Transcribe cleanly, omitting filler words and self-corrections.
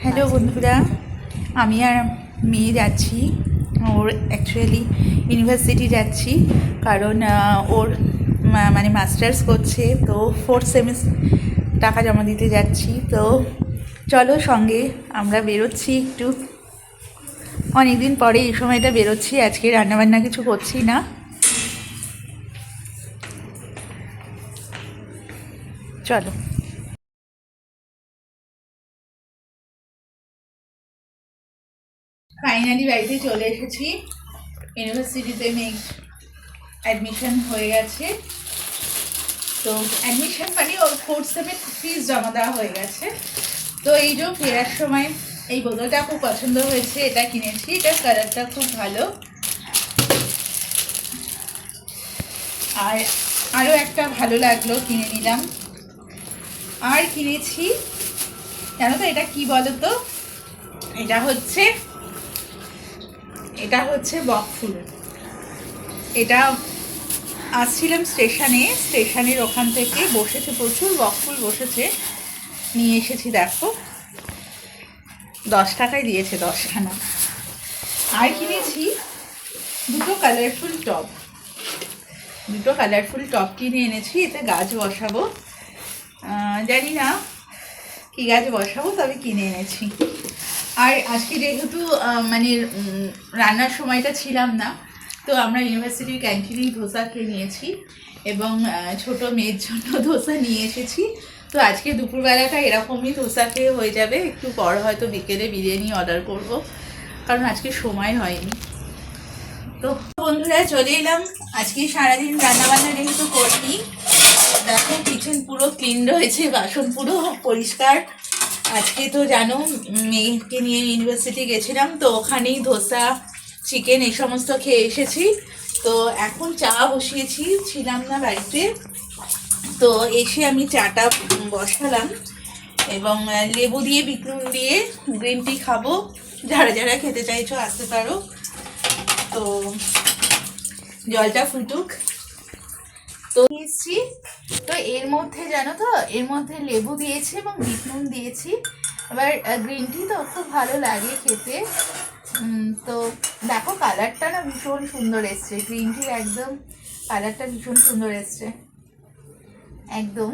Hello বন্ধুরা, আমি আর মেয়ে যাচ্ছি। ওর অ্যাকচুয়ালি ইউনিভার্সিটি যাচ্ছি, কারণ ওর মানে মাস্টার্স করছে, তো 4th সেমিস্টার টাকা জমা দিতে যাচ্ছি। তো চলো সঙ্গে আমরা বেরোচ্ছি একটু, অনেকদিন পরে এই সময়টা বেরোচ্ছি। আজকে রান্নাবান্না কিছু করছি না, চলো। ফাইনালি বাড়িতে চলে এসেছি। ইউনিভার্সিটিতে মেয়ে অ্যাডমিশন হয়ে গেছে, তো অ্যাডমিশন মানে ওর 4th সেমের ফিস জমা দেওয়া হয়ে গেছে। তো এই যে ফেরার সময় এই বোতলটা খুব পছন্দ হয়েছে, এটা কিনেছি। এটার কালারটা খুব ভালো। আর আরও একটা ভালো লাগলো, কিনে নিলাম। আর কিনেছি, জানো তো এটা কি বলো তো? এটা হচ্ছে বকফুল। এটা আসছিলাম স্টেশনের ওখান থেকে বসেছে, প্রচুর বকফুল বসেছে, নিয়ে এসেছি। দেখো 10 টাকায় দিয়েছে 10খানা। আর কিনেছি দুটো কালারফুল টব কিনে এনেছি। এতে গাছ বসাবো, জানি না কি গাছ বসাবো, তবে কিনে এনেছি। আর আজকে যেহেতু মানে রান্নার সময়টা ছিলাম না, তো আমরা ইউনিভার্সিটির ক্যান্টিনেই ধোসা খেয়ে নিয়েছি, এবং ছোট মেয়ের জন্য ধোসা নিয়ে এসেছি। তো আজকে দুপুরবেলাটা এরকমই ধোসা খেয়ে হয়ে যাবে। একটু পর হয়তো বিকেলে বিরিয়ানি অর্ডার করব, কারণ আজকে সময় হয়নি। তো বন্ধুরা চলে এলাম। আজকে সারাদিন রান্নাবান্না যেহেতু করিনি, দেখো কিচেন পুরো ক্লিন রয়েছে, বাসন পুরো পরিষ্কার। আজকে তো জানো মেয়েকে নিয়ে ইউনিভার্সিটি গেছিলাম, তো ওখানেই ধোসা, চিকেন এই সমস্ত খেয়ে এসেছি। তো এখন চা বসিয়েছি, ছিলাম না বাড়িতে, তো এসে আমি চাটা বসালাম, এবং লেবু দিয়ে বিটনুন দিয়ে গ্রিন টি খাবো। যারা যারা খেতে চাইছো আসতে পারো। তো জলটা ফুটুক। তো এসছি, তো এর মধ্যে জানো তো, এর মধ্যে লেবু দিয়েছি এবং বিটনুন দিয়েছি। এবার গ্রিন টি তো খুব ভালো লাগে খেতে। তো দেখো কালারটা না ভীষণ সুন্দর এসছে, গ্রিন টির একদম কালারটা ভীষণ সুন্দর এসছে, একদম